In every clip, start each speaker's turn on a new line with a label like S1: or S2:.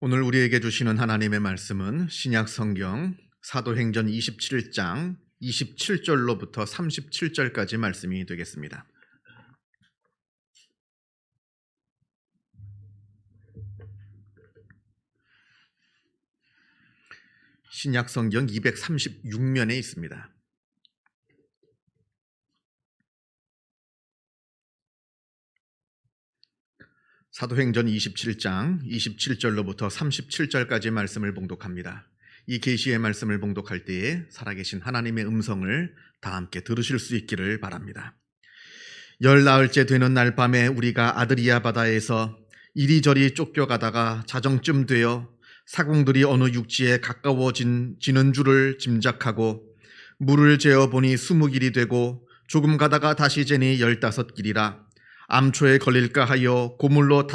S1: 오늘 우리에게 주시는 하나님의 말씀은 신약 성경 사도행전 27장 27절로부터 37절까지 말씀이 되겠습니다. 신약 성경 236면에 있습니다. 사도행전 27장 27절로부터 37절까지 말씀을 봉독합니다. 이 계시의 말씀을 봉독할 때에 살아계신 하나님의 음성을 다 함께 들으실 수 있기를 바랍니다. 열 나흘째 되는 날 밤에 우리가 아드리아 바다에서 이리저리 쫓겨가다가 자정쯤 되어 사공들이 어느 육지에 가까워지는 줄을 짐작하고 물을 재어보니 20길이 되고 조금 가다가 다시 재니 15길이라 암초에 걸릴까 하여 고물로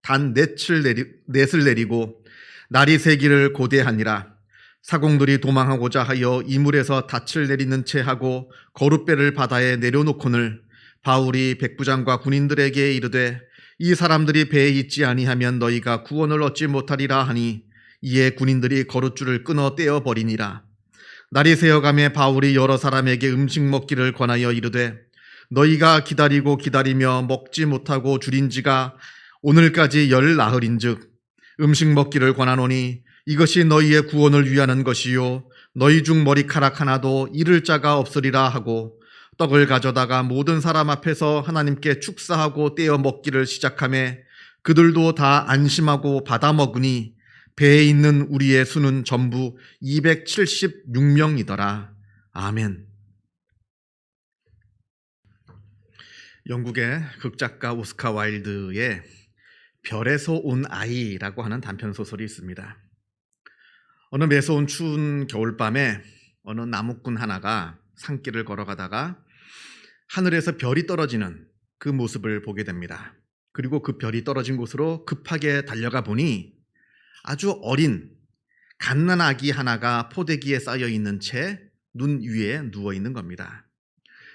S1: 단 넷을 내리고 날이 새기를 고대하니라. 사공들이 도망하고자 하여 이물에서 닻을 내리는 채 하고 거룻배를 바다에 내려놓거늘 바울이 백부장과 군인들에게 이르되 이 사람들이 배에 있지 아니하면 너희가 구원을 얻지 못하리라 하니 이에 군인들이 거룻줄을 끊어 떼어버리니라. 날이 새어가매 바울이 여러 사람에게 음식 먹기를 권하여 이르되 너희가 기다리며 먹지 못하고 줄인 지가 오늘까지 열 나흘인즉 음식 먹기를 권하노니 이것이 너희의 구원을 위하는 것이요 너희 중 머리카락 하나도 잃을 자가 없으리라 하고 떡을 가져다가 모든 사람 앞에서 하나님께 축사하고 떼어 먹기를 시작하매 그들도 다 안심하고 받아 먹으니 배에 있는 우리의 수는 전부 276명이더라. 아멘. 영국의 극작가 오스카 와일드의 별에서 온 아이라고 하는 단편소설이 있습니다. 어느 매서운 추운 겨울밤에 어느 나무꾼 하나가 산길을 걸어가다가 하늘에서 별이 떨어지는 그 모습을 보게 됩니다. 그리고 그 별이 떨어진 곳으로 급하게 달려가 보니 아주 어린 갓난아기 하나가 포대기에 쌓여 있는 채 눈 위에 누워 있는 겁니다.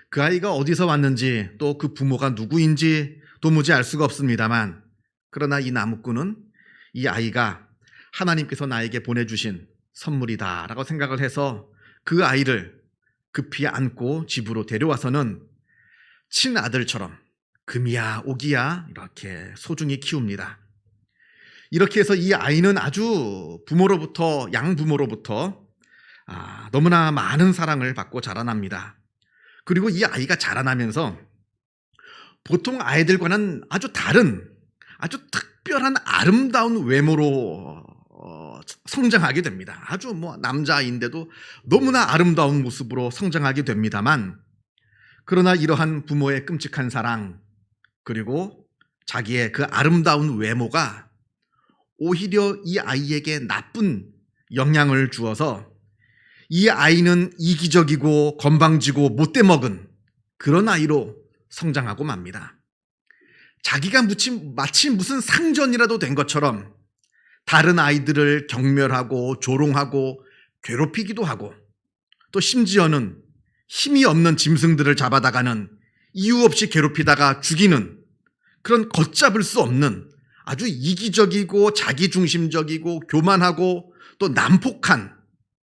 S1: 그 아이가 어디서 왔는지 또 그 부모가 누구인지 도무지 알 수가 없습니다만 그러나 이 나무꾼은 이 아이가 하나님께서 나에게 보내주신 선물이다라고 생각을 해서 그 아이를 급히 안고 집으로 데려와서는 친아들처럼 금이야 오기야 이렇게 소중히 키웁니다. 이렇게 해서 이 아이는 아주 양부모로부터 너무나 많은 사랑을 받고 자라납니다. 그리고 이 아이가 자라나면서 보통 아이들과는 아주 다른 아주 특별한 아름다운 외모로 성장하게 됩니다. 아주 남자인데도 너무나 아름다운 모습으로 성장하게 됩니다만 그러나 이러한 부모의 끔찍한 사랑 그리고 자기의 그 아름다운 외모가 오히려 이 아이에게 나쁜 영향을 주어서 이 아이는 이기적이고 건방지고 못돼먹은 그런 아이로 성장하고 맙니다. 자기가 마치 무슨 상전이라도 된 것처럼 다른 아이들을 경멸하고 조롱하고 괴롭히기도 하고 또 심지어는 힘이 없는 짐승들을 잡아다가는 이유 없이 괴롭히다가 죽이는 그런 걷잡을 수 없는 아주 이기적이고 자기중심적이고 교만하고 또 난폭한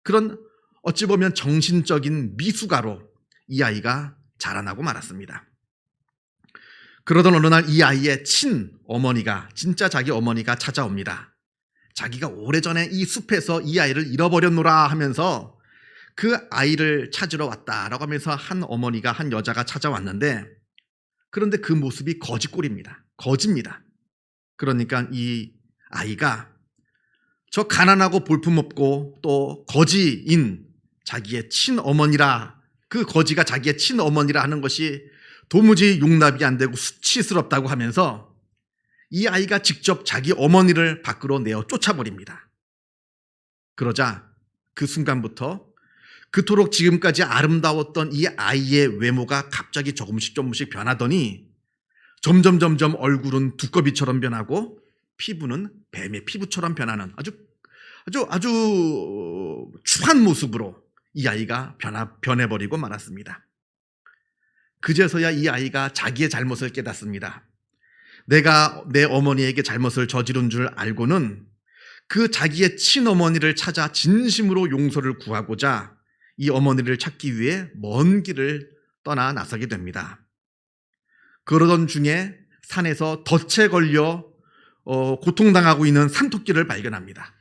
S1: 그런 어찌 보면 정신적인 미숙아로 이 아이가 자라나고 말았습니다. 그러던 어느 날 이 아이의 친어머니가 진짜 자기 어머니가 찾아옵니다. 자기가 오래전에 이 숲에서 이 아이를 잃어버렸노라 하면서 그 아이를 찾으러 왔다라고 하면서 한 어머니가 한 여자가 찾아왔는데 그런데 그 모습이 거짓골입니다. 거짓입니다. 그러니까 이 아이가 저 가난하고 볼품없고 또 거지인 자기의 친어머니라 그 거지가 자기의 친어머니라 하는 것이 도무지 용납이 안 되고 수치스럽다고 하면서 이 아이가 직접 자기 어머니를 밖으로 내어 쫓아버립니다. 그러자 그 순간부터 그토록 지금까지 아름다웠던 이 아이의 외모가 갑자기 조금씩 변하더니 점점 얼굴은 두꺼비처럼 변하고 피부는 뱀의 피부처럼 변하는 아주 추한 모습으로 이 아이가 변해버리고 말았습니다. 그제서야 이 아이가 자기의 잘못을 깨닫습니다. 내가 내 어머니에게 잘못을 저지른 줄 알고는 그 자기의 친어머니를 찾아 진심으로 용서를 구하고자 이 어머니를 찾기 위해 먼 길을 떠나 나서게 됩니다. 그러던 중에 산에서 덫에 걸려 고통당하고 있는 산토끼를 발견합니다.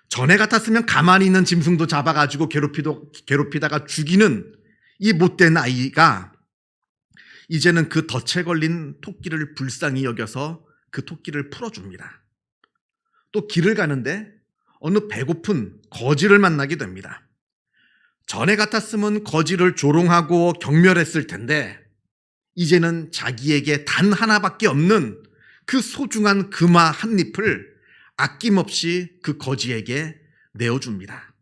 S1: 전에 같았으면 가만히 있는 짐승도 잡아가지고 괴롭히다가 죽이는 이 못된 아이가 이제는 그 덫에 걸린 토끼를 불쌍히 여겨서 그 토끼를 풀어줍니다. 또 길을 가는데 어느 배고픈 거지를 만나게 됩니다. 전에 같았으면 거지를 조롱하고 경멸했을 텐데 이제는 자기에게 단 하나밖에 없는 그 소중한 금화 한 잎을 아낌없이 그 거지에게 내어줍니다.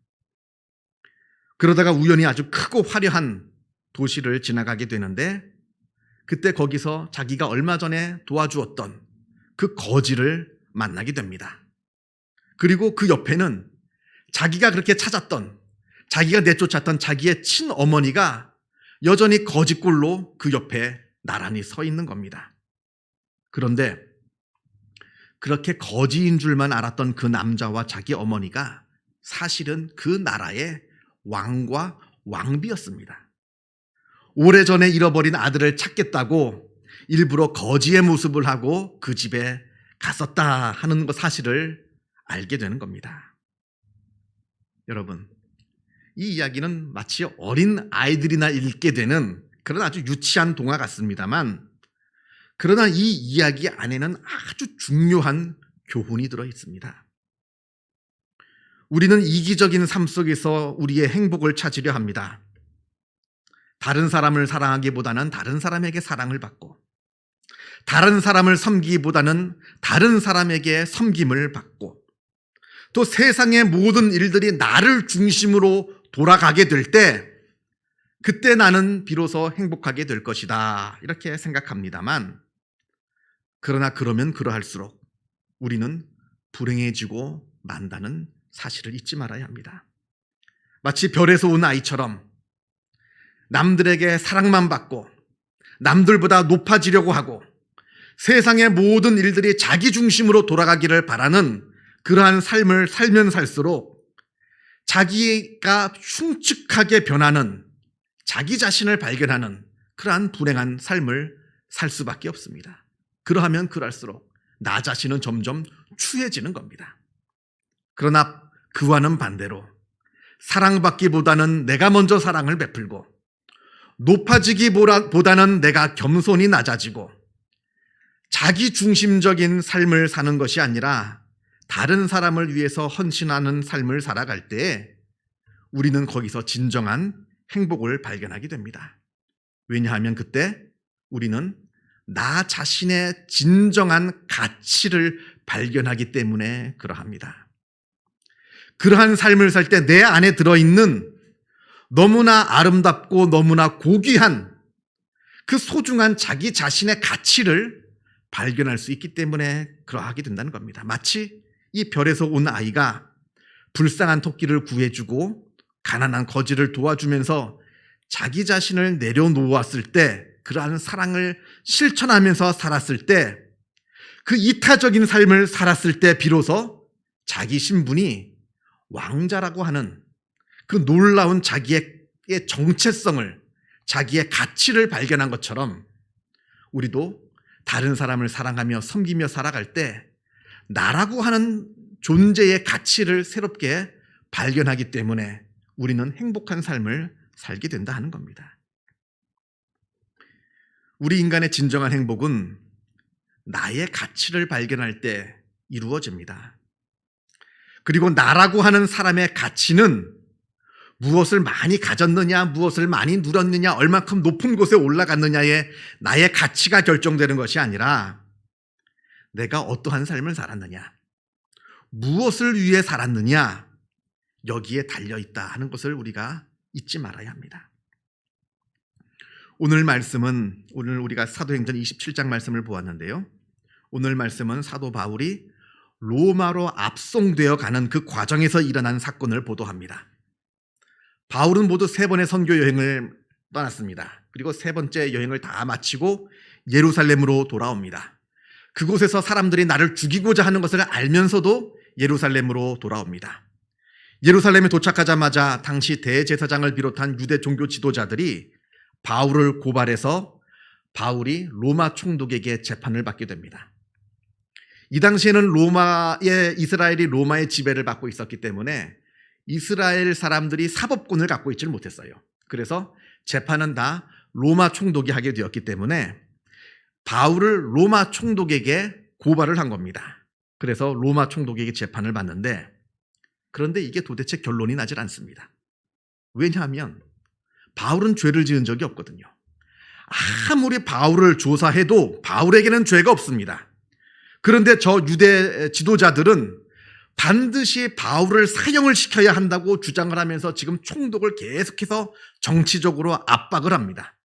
S1: 그러다가 우연히 아주 크고 화려한 도시를 지나가게 되는데 그때 거기서 자기가 얼마 전에 도와주었던 그 거지를 만나게 됩니다. 그리고 그 옆에는 자기가 그렇게 찾았던, 자기가 내쫓았던 자기의 친어머니가 여전히 거지꼴로 그 옆에 나란히 서 있는 겁니다. 그런데 그렇게 거지인 줄만 알았던 그 남자와 자기 어머니가 사실은 그 나라의 왕과 왕비였습니다. 오래전에 잃어버린 아들을 찾겠다고 일부러 거지의 모습을 하고 그 집에 갔었다 하는 사실을 알게 되는 겁니다. 여러분, 이 이야기는 마치 어린 아이들이나 읽게 되는 그런 아주 유치한 동화 같습니다만, 그러나 이 이야기 안에는 아주 중요한 교훈이 들어 있습니다. 우리는 이기적인 삶 속에서 우리의 행복을 찾으려 합니다. 다른 사람을 사랑하기보다는 다른 사람에게 사랑을 받고, 다른 사람을 섬기기보다는 다른 사람에게 섬김을 받고, 또 세상의 모든 일들이 나를 중심으로 돌아가게 될 때, 그때 나는 비로소 행복하게 될 것이다, 이렇게 생각합니다만, 그러나 그러면 그러할수록 우리는 불행해지고 만다는 사실을 잊지 말아야 합니다. 마치 별에서 온 아이처럼 남들에게 사랑만 받고 남들보다 높아지려고 하고 세상의 모든 일들이 자기 중심으로 돌아가기를 바라는 그러한 삶을 살면 살수록 자기가 흉측하게 변하는, 자기 자신을 발견하는 그러한 불행한 삶을 살 수밖에 없습니다. 그러하면 그럴수록 나 자신은 점점 추해지는 겁니다. 그러나 그와는 반대로 사랑받기보다는 내가 먼저 사랑을 베풀고, 높아지기보다는 내가 겸손히 낮아지고, 자기 중심적인 삶을 사는 것이 아니라 다른 사람을 위해서 헌신하는 삶을 살아갈 때 우리는 거기서 진정한 행복을 발견하게 됩니다. 왜냐하면 그때 우리는 나 자신의 진정한 가치를 발견하기 때문에 그러합니다. 그러한 삶을 살 때 내 안에 들어있는 너무나 아름답고 너무나 고귀한 그 소중한 자기 자신의 가치를 발견할 수 있기 때문에 그러하게 된다는 겁니다. 마치 이 별에서 온 아이가 불쌍한 토끼를 구해주고 가난한 거지를 도와주면서 자기 자신을 내려놓았을 때, 그러한 사랑을 실천하면서 살았을 때, 그 이타적인 삶을 살았을 때 비로소 자기 신분이 왕자라고 하는 그 놀라운 자기의 정체성을, 자기의 가치를 발견한 것처럼 우리도 다른 사람을 사랑하며 섬기며 살아갈 때 나라고 하는 존재의 가치를 새롭게 발견하기 때문에 우리는 행복한 삶을 살게 된다 하는 겁니다. 우리 인간의 진정한 행복은 나의 가치를 발견할 때 이루어집니다. 그리고 나라고 하는 사람의 가치는 무엇을 많이 가졌느냐, 무엇을 많이 누렸느냐, 얼마큼 높은 곳에 올라갔느냐에 나의 가치가 결정되는 것이 아니라 내가 어떠한 삶을 살았느냐, 무엇을 위해 살았느냐, 여기에 달려있다 하는 것을 우리가 잊지 말아야 합니다. 오늘 우리가 사도행전 27장 말씀을 보았는데요. 오늘 말씀은 사도 바울이 로마로 압송되어 가는 그 과정에서 일어난 사건을 보도합니다. 바울은 모두 3번의 선교 여행을 떠났습니다. 그리고 3번째 여행을 다 마치고 예루살렘으로 돌아옵니다. 그곳에서 사람들이 나를 죽이고자 하는 것을 알면서도 예루살렘으로 돌아옵니다. 예루살렘에 도착하자마자 당시 대제사장을 비롯한 유대 종교 지도자들이 바울을 고발해서 바울이 로마 총독에게 재판을 받게 됩니다. 이 당시에는 이스라엘이 로마의 지배를 받고 있었기 때문에 이스라엘 사람들이 사법권을 갖고 있지를 못했어요. 그래서 재판은 다 로마 총독이 하게 되었기 때문에 바울을 로마 총독에게 고발을 한 겁니다. 그래서 로마 총독에게 재판을 받는데, 그런데 이게 도대체 결론이 나질 않습니다. 왜냐하면 바울은 죄를 지은 적이 없거든요. 아무리 바울을 조사해도 바울에게는 죄가 없습니다. 그런데 저 유대 지도자들은 반드시 바울을 사형을 시켜야 한다고 주장을 하면서 지금 총독을 계속해서 정치적으로 압박을 합니다.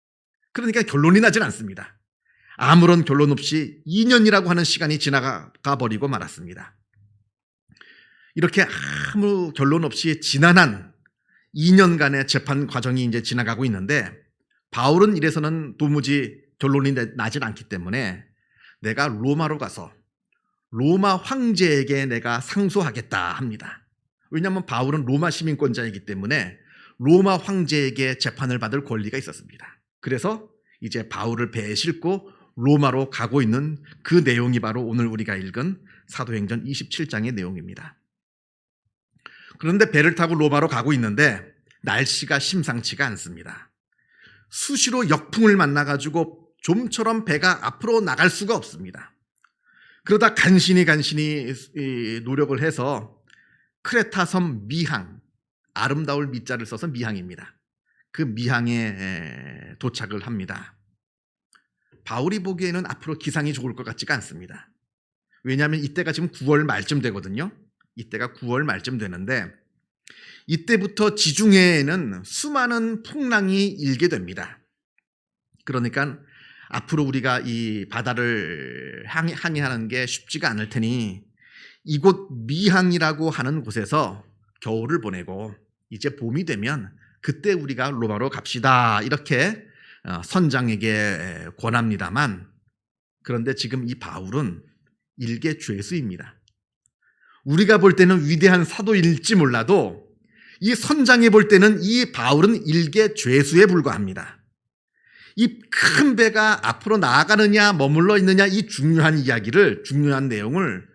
S1: 그러니까 결론이 나질 않습니다. 아무런 결론 없이 2년이라고 하는 시간이 지나가 버리고 말았습니다. 이렇게 아무 결론 없이 지난한 2년간의 재판 과정이 이제 지나가고 있는데, 바울은 이래서는 도무지 결론이 나질 않기 때문에 내가 로마로 가서 로마 황제에게 내가 상소하겠다 합니다. 왜냐하면 바울은 로마 시민권자이기 때문에 로마 황제에게 재판을 받을 권리가 있었습니다. 그래서 이제 바울을 배에 싣고 로마로 가고 있는 그 내용이 바로 오늘 우리가 읽은 사도행전 27장의 내용입니다. 그런데 배를 타고 로마로 가고 있는데 날씨가 심상치가 않습니다. 수시로 역풍을 만나가지고 좀처럼 배가 앞으로 나갈 수가 없습니다. 그러다 간신히 노력을 해서 크레타 섬 미항, 아름다울 미자를 써서 미항입니다. 그 미항에 도착을 합니다. 바울이 보기에는 앞으로 기상이 좋을 것 같지가 않습니다. 왜냐하면 이때가 지금 9월 말쯤 되거든요. 이때가 9월 말쯤 되는데 이때부터 지중해에는 수많은 풍랑이 일게 됩니다. 그러니까 앞으로 우리가 이 바다를 항해하는 게 쉽지가 않을 테니 이곳 미항이라고 하는 곳에서 겨울을 보내고 이제 봄이 되면 그때 우리가 로마로 갑시다, 이렇게 선장에게 권합니다만, 그런데 지금 이 바울은 일개 죄수입니다. 우리가 볼 때는 위대한 사도일지 몰라도 이 선장이 볼 때는 이 바울은 일개 죄수에 불과합니다. 이 큰 배가 앞으로 나아가느냐 머물러 있느냐, 이 중요한 내용을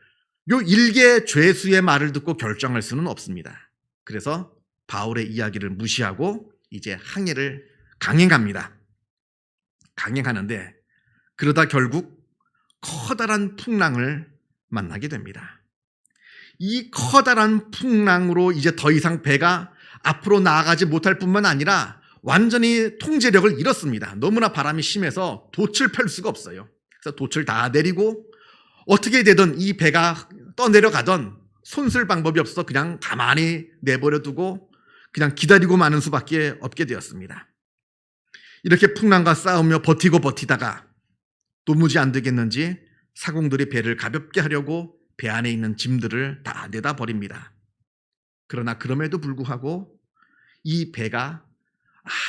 S1: 요 일개 죄수의 말을 듣고 결정할 수는 없습니다. 그래서 바울의 이야기를 무시하고 이제 항해를 강행합니다. 강행하는데 그러다 결국 커다란 풍랑을 만나게 됩니다. 이 커다란 풍랑으로 이제 더 이상 배가 앞으로 나아가지 못할 뿐만 아니라 완전히 통제력을 잃었습니다. 너무나 바람이 심해서 돛을 펼 수가 없어요. 그래서 돛을 다 내리고 어떻게 되든 이 배가 떠내려가던 손쓸 방법이 없어서 그냥 가만히 내버려 두고 그냥 기다리고 마는 수밖에 없게 되었습니다. 이렇게 풍랑과 싸우며 버티다가 도무지 안 되겠는지 사공들이 배를 가볍게 하려고 배 안에 있는 짐들을 다 내다 버립니다. 그러나 그럼에도 불구하고 이 배가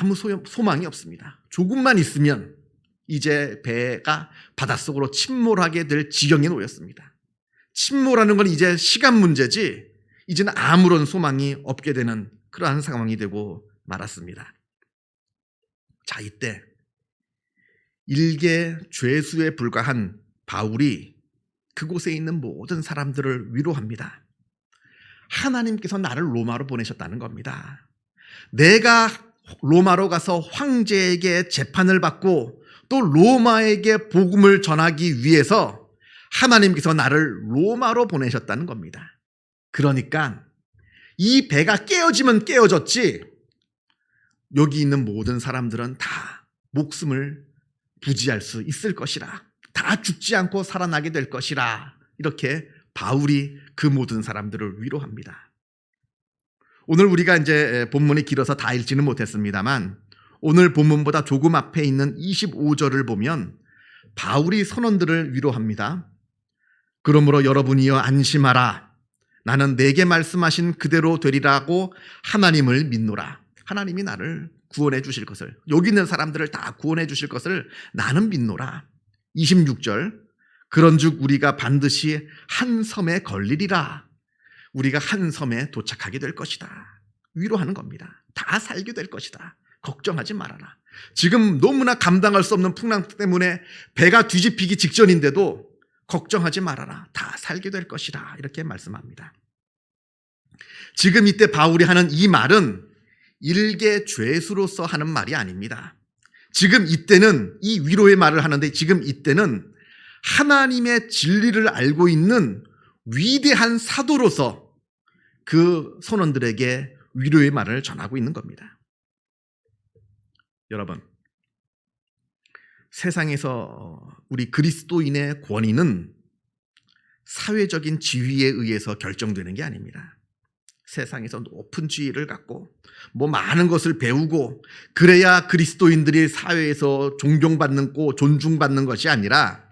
S1: 아무 소망이 없습니다. 조금만 있으면 이제 배가 바닷속으로 침몰하게 될 지경에 놓였습니다. 침몰하는 건 이제 시간 문제지 이제는 아무런 소망이 없게 되는 그러한 상황이 되고 말았습니다. 자, 이때 일개 죄수에 불과한 바울이 그곳에 있는 모든 사람들을 위로합니다. 하나님께서 나를 로마로 보내셨다는 겁니다. 내가 로마로 가서 황제에게 재판을 받고 또 로마에게 복음을 전하기 위해서 하나님께서 나를 로마로 보내셨다는 겁니다. 그러니까 이 배가 깨어지면 깨어졌지 여기 있는 모든 사람들은 다 목숨을 부지할 수 있을 것이라, 다 죽지 않고 살아나게 될 것이라, 이렇게 바울이 그 모든 사람들을 위로합니다. 오늘 우리가 이제 본문이 길어서 다 읽지는 못했습니다만 오늘 본문보다 조금 앞에 있는 25절을 보면 바울이 선원들을 위로합니다. 그러므로 여러분이여 안심하라. 나는 내게 말씀하신 그대로 되리라고 하나님을 믿노라. 하나님이 나를 구원해 주실 것을, 여기 있는 사람들을 다 구원해 주실 것을 나는 믿노라. 26절, 그런즉 우리가 반드시 한 섬에 걸리리라. 우리가 한 섬에 도착하게 될 것이다. 위로하는 겁니다. 다 살게 될 것이다. 걱정하지 말아라. 지금 너무나 감당할 수 없는 풍랑 때문에 배가 뒤집히기 직전인데도 걱정하지 말아라. 다 살게 될 것이다. 이렇게 말씀합니다. 지금 이때 바울이 하는 이 말은 일개 죄수로서 하는 말이 아닙니다. 지금 이때는 이 위로의 말을 하는데 지금 이때는 하나님의 진리를 알고 있는 위대한 사도로서 그 선원들에게 위로의 말을 전하고 있는 겁니다. 여러분, 세상에서 우리 그리스도인의 권위는 사회적인 지위에 의해서 결정되는 게 아닙니다. 세상에서 높은 지위를 갖고 많은 것을 배우고 그래야 그리스도인들이 사회에서 존경받고 존중받는 것이 아니라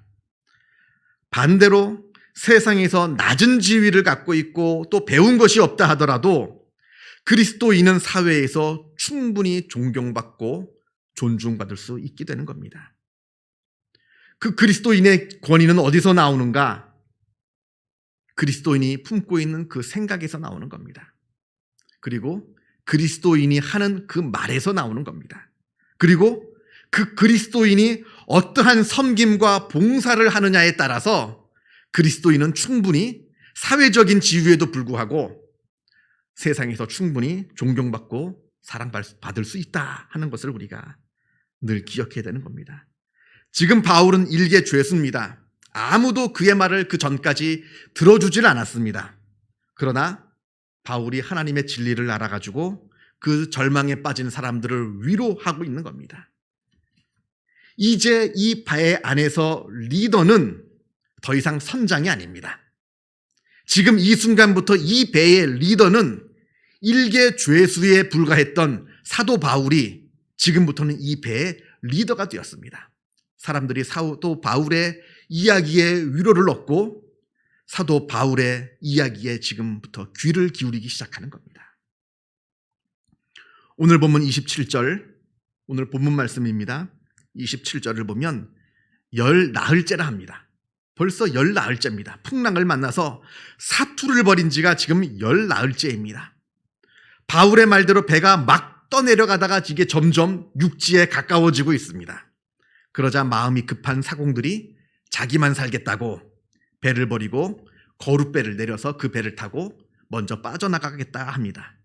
S1: 반대로 세상에서 낮은 지위를 갖고 있고 또 배운 것이 없다 하더라도 그리스도인은 사회에서 충분히 존경받고 존중받을 수 있게 되는 겁니다. 그 그리스도인의 권위는 어디서 나오는가? 그리스도인이 품고 있는 그 생각에서 나오는 겁니다. 그리고 그리스도인이 하는 그 말에서 나오는 겁니다. 그리고 그 그리스도인이 어떠한 섬김과 봉사를 하느냐에 따라서 그리스도인은 충분히 사회적인 지위에도 불구하고 세상에서 충분히 존경받고 사랑받을 수 있다 하는 것을 우리가 늘 기억해야 되는 겁니다. 지금 바울은 일개 죄수입니다. 아무도 그의 말을 그 전까지 들어주질 않았습니다. 그러나 바울이 하나님의 진리를 알아가지고 그 절망에 빠진 사람들을 위로하고 있는 겁니다. 이제 이 배 안에서 리더는 더 이상 선장이 아닙니다. 지금 이 순간부터 이 배의 리더는 일개 죄수에 불과했던 사도 바울이 지금부터는 이 배의 리더가 되었습니다. 사람들이 사도 바울의 이야기에 위로를 얻고 사도 바울의 이야기에 지금부터 귀를 기울이기 시작하는 겁니다. 오늘 본문 27절, 오늘 본문 말씀입니다. 27절을 보면 열 나흘째라 합니다. 벌써 열 나흘째입니다. 풍랑을 만나서 사투를 벌인 지가 지금 열 나흘째입니다. 바울의 말대로 배가 막 떠내려가다가 이게 점점 육지에 가까워지고 있습니다. 그러자 마음이 급한 사공들이 자기만 살겠다고 배를 버리고 거룻배를 내려서 그 배를 타고 먼저 빠져나가겠다 합니다.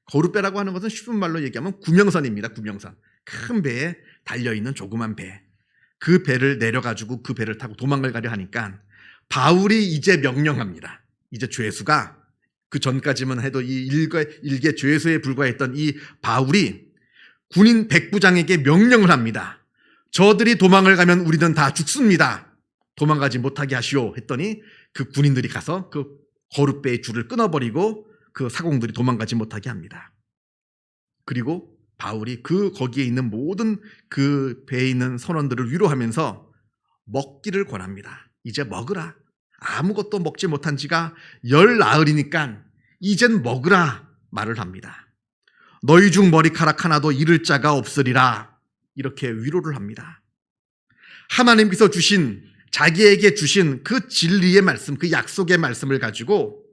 S1: 거룻배라고 하는 것은 쉬운 말로 얘기하면 구명선입니다. 구명선. 큰 배에 달려있는 조그만 배. 그 배를 내려가지고 그 배를 타고 도망을 가려 하니까 바울이 이제 명령합니다. 이제 죄수가 그 전까지만 해도 이 일개 죄수에 불과했던 이 바울이 군인 백부장에게 명령을 합니다. 저들이 도망을 가면 우리는 다 죽습니다. 도망가지 못하게 하시오 했더니 그 군인들이 가서 그 거룻배의 줄을 끊어버리고 그 사공들이 도망가지 못하게 합니다. 그리고 바울이 거기에 있는 모든 그 배에 있는 선원들을 위로하면서 먹기를 권합니다. 이제 먹으라. 아무것도 먹지 못한 지가 열 나흘이니까 이젠 먹으라 말을 합니다. 너희 중 머리카락 하나도 잃을 자가 없으리라. 이렇게 위로를 합니다. 하나님께서 자기에게 주신 그 진리의 말씀, 그 약속의 말씀을 가지고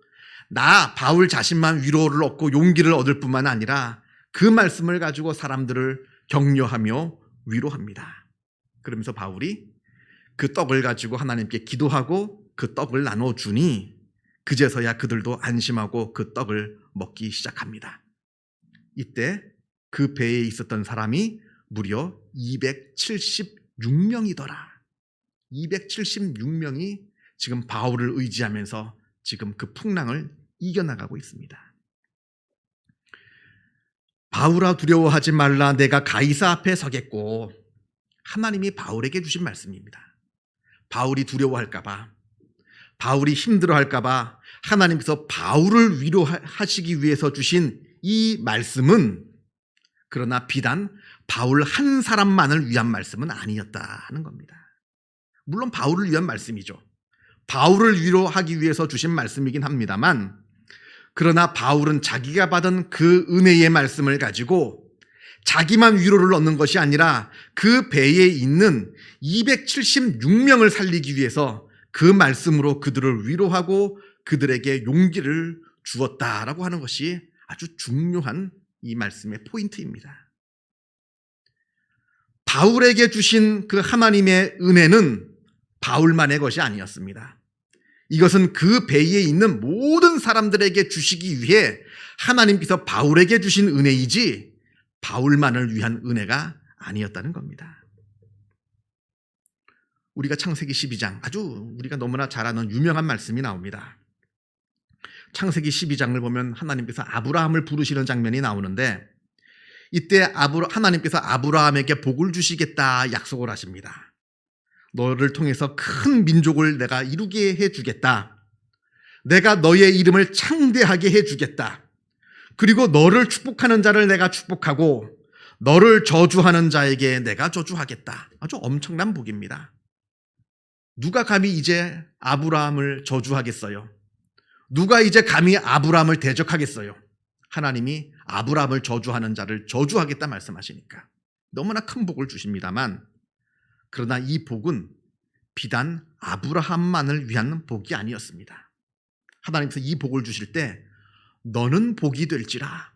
S1: 나 바울 자신만 위로를 얻고 용기를 얻을 뿐만 아니라 그 말씀을 가지고 사람들을 격려하며 위로합니다. 그러면서 바울이 그 떡을 가지고 하나님께 기도하고 그 떡을 나눠주니 그제서야 그들도 안심하고 그 떡을 먹기 시작합니다. 이때 그 배에 있었던 사람이 무려 276명이더라. 276명이 지금 바울을 의지하면서 지금 그 풍랑을 이겨나가고 있습니다. 바울아 두려워하지 말라. 내가 가이사 앞에 서겠고. 하나님이 바울에게 주신 말씀입니다. 바울이 두려워할까봐, 바울이 힘들어할까봐 하나님께서 바울을 위로하시기 위해서 주신 이 말씀은 그러나 비단 바울 한 사람만을 위한 말씀은 아니었다 하는 겁니다. 물론 바울을 위한 말씀이죠. 바울을 위로하기 위해서 주신 말씀이긴 합니다만 그러나 바울은 자기가 받은 그 은혜의 말씀을 가지고 자기만 위로를 얻는 것이 아니라 그 배에 있는 276명을 살리기 위해서 그 말씀으로 그들을 위로하고 그들에게 용기를 주었다라고 하는 것이 아주 중요한 이 말씀의 포인트입니다. 바울에게 주신 그 하나님의 은혜는 바울만의 것이 아니었습니다. 이것은 그 배에 있는 모든 사람들에게 주시기 위해 하나님께서 바울에게 주신 은혜이지 바울만을 위한 은혜가 아니었다는 겁니다. 우리가 창세기 12장, 아주 우리가 너무나 잘 아는 유명한 말씀이 나옵니다. 창세기 12장을 보면 하나님께서 아브라함을 부르시는 장면이 나오는데, 이때 하나님께서 아브라함에게 복을 주시겠다 약속을 하십니다. 너를 통해서 큰 민족을 내가 이루게 해주겠다. 내가 너의 이름을 창대하게 해주겠다. 그리고 너를 축복하는 자를 내가 축복하고 너를 저주하는 자에게 내가 저주하겠다. 아주 엄청난 복입니다. 누가 감히 이제 아브라함을 저주하겠어요? 누가 이제 감히 아브라함을 대적하겠어요? 하나님이 아브라함을 저주하는 자를 저주하겠다 말씀하시니까 너무나 큰 복을 주십니다만, 그러나 이 복은 비단 아브라함만을 위한 복이 아니었습니다. 하나님께서 이 복을 주실 때 너는 복이 될지라,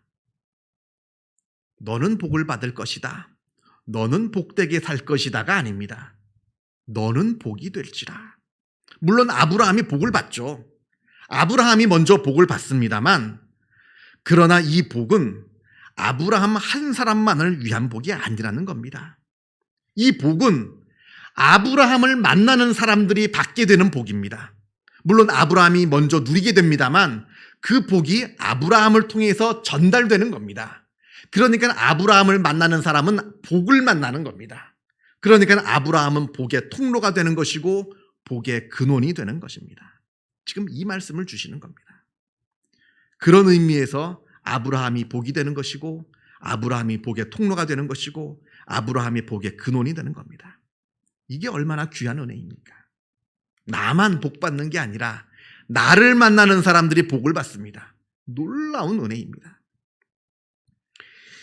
S1: 너는 복을 받을 것이다, 너는 복되게 살 것이다가 아닙니다. 너는 복이 될지라. 물론 아브라함이 복을 받죠. 아브라함이 먼저 복을 받습니다만, 그러나 이 복은 아브라함 한 사람만을 위한 복이 아니라는 겁니다. 이 복은 아브라함을 만나는 사람들이 받게 되는 복입니다. 물론 아브라함이 먼저 누리게 됩니다만 그 복이 아브라함을 통해서 전달되는 겁니다. 그러니까 아브라함을 만나는 사람은 복을 만나는 겁니다. 그러니까 아브라함은 복의 통로가 되는 것이고 복의 근원이 되는 것입니다. 지금 이 말씀을 주시는 겁니다. 그런 의미에서 아브라함이 복이 되는 것이고 아브라함이 복의 통로가 되는 것이고 아브라함이 복의 근원이 되는 겁니다. 이게 얼마나 귀한 은혜입니까? 나만 복 받는 게 아니라 나를 만나는 사람들이 복을 받습니다. 놀라운 은혜입니다.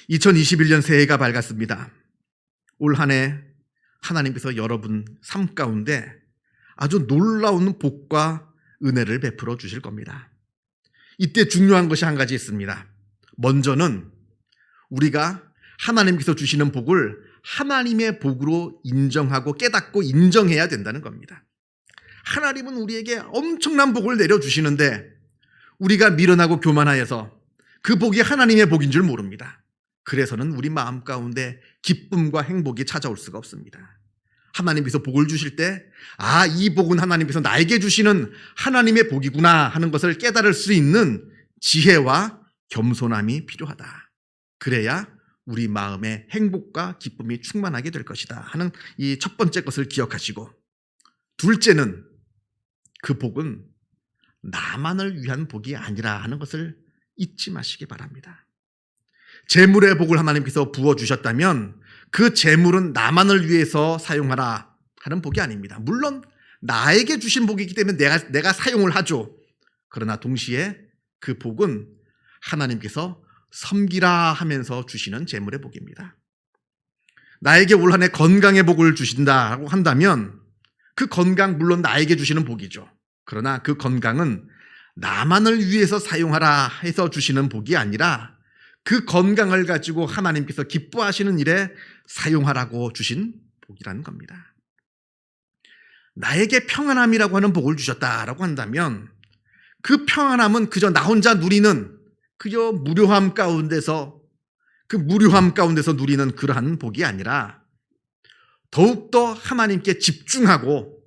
S1: 2021년 새해가 밝았습니다. 올 한 해 하나님께서 여러분 삶 가운데 아주 놀라운 복과 은혜를 베풀어 주실 겁니다. 이때 중요한 것이 한 가지 있습니다. 먼저는 우리가 하나님께서 주시는 복을 하나님의 복으로 인정하고 깨닫고 인정해야 된다는 겁니다. 하나님은 우리에게 엄청난 복을 내려주시는데 우리가 미련하고 교만하여서 그 복이 하나님의 복인 줄 모릅니다. 그래서는 우리 마음 가운데 기쁨과 행복이 찾아올 수가 없습니다. 하나님께서 복을 주실 때, 이 복은 하나님께서 나에게 주시는 하나님의 복이구나 하는 것을 깨달을 수 있는 지혜와 겸손함이 필요하다. 그래야 우리 마음에 행복과 기쁨이 충만하게 될 것이다 하는 이 첫 번째 것을 기억하시고, 둘째는 그 복은 나만을 위한 복이 아니라 하는 것을 잊지 마시기 바랍니다. 재물의 복을 하나님께서 부어주셨다면 그 재물은 나만을 위해서 사용하라 하는 복이 아닙니다. 물론 나에게 주신 복이기 때문에 내가 사용을 하죠. 그러나 동시에 그 복은 하나님께서 섬기라 하면서 주시는 재물의 복입니다. 나에게 올 한 해 건강의 복을 주신다고 한다면 그 건강 물론 나에게 주시는 복이죠. 그러나 그 건강은 나만을 위해서 사용하라 해서 주시는 복이 아니라 그 건강을 가지고 하나님께서 기뻐하시는 일에 사용하라고 주신 복이라는 겁니다. 나에게 평안함이라고 하는 복을 주셨다라고 한다면 그 평안함은 그저 나 혼자 누리는 그저 무료함 가운데서 누리는 그러한 복이 아니라 더욱더 하나님께 집중하고,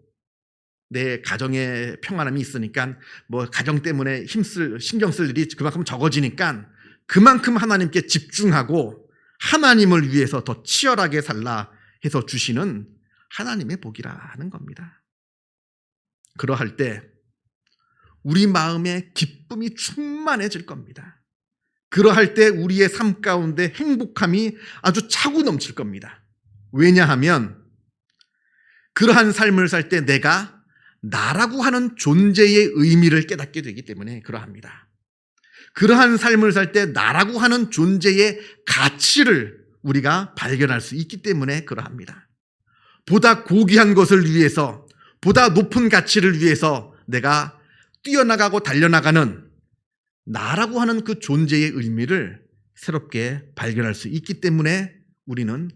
S1: 내 가정에 평안함이 있으니까 가정 때문에 신경 쓸 일이 그만큼 적어지니까 그만큼 하나님께 집중하고 하나님을 위해서 더 치열하게 살라 해서 주시는 하나님의 복이라는 겁니다. 그러할 때 우리 마음에 기쁨이 충만해질 겁니다. 그러할 때 우리의 삶 가운데 행복함이 아주 차고 넘칠 겁니다. 왜냐하면 그러한 삶을 살 때 내가 나라고 하는 존재의 의미를 깨닫게 되기 때문에 그러합니다. 그러한 삶을 살 때 나라고 하는 존재의 가치를 우리가 발견할 수 있기 때문에 그러합니다. 보다 고귀한 것을 위해서, 보다 높은 가치를 위해서 내가 뛰어나가고 달려나가는 나라고 하는 그 존재의 의미를 새롭게 발견할 수 있기 때문에 우리는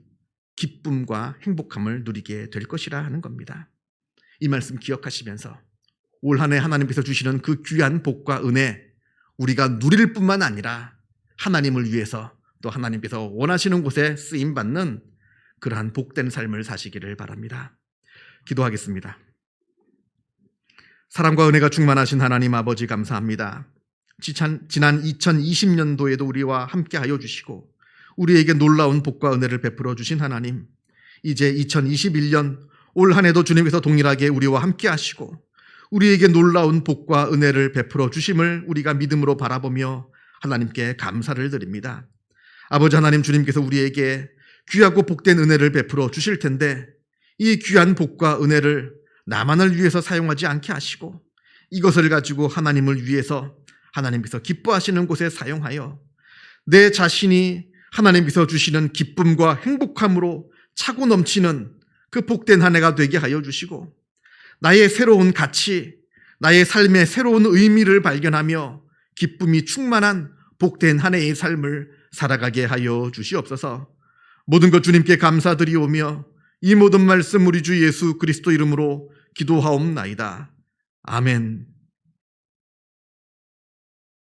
S1: 기쁨과 행복함을 누리게 될 것이라 하는 겁니다. 이 말씀 기억하시면서 올 한 해 하나님께서 주시는 그 귀한 복과 은혜 우리가 누릴 뿐만 아니라 하나님을 위해서 또 하나님께서 원하시는 곳에 쓰임받는 그러한 복된 삶을 사시기를 바랍니다. 기도하겠습니다. 사랑과 은혜가 충만하신 하나님 아버지 감사합니다. 지난 2020년도에도 우리와 함께하여 주시고 우리에게 놀라운 복과 은혜를 베풀어 주신 하나님, 이제 2021년 올 한 해도 주님께서 동일하게 우리와 함께 하시고 우리에게 놀라운 복과 은혜를 베풀어 주심을 우리가 믿음으로 바라보며 하나님께 감사를 드립니다. 아버지 하나님, 주님께서 우리에게 귀하고 복된 은혜를 베풀어 주실 텐데 이 귀한 복과 은혜를 나만을 위해서 사용하지 않게 하시고 이것을 가지고 하나님을 위해서 하나님께서 기뻐하시는 곳에 사용하여 내 자신이 하나님께서 주시는 기쁨과 행복함으로 차고 넘치는 그 복된 한 해가 되게 하여 주시고 나의 새로운 가치, 나의 삶의 새로운 의미를 발견하며 기쁨이 충만한 복된 한 해의 삶을 살아가게 하여 주시옵소서. 모든 것 주님께 감사드리오며 이 모든 말씀 우리 주 예수 그리스도 이름으로 기도하옵나이다. 아멘.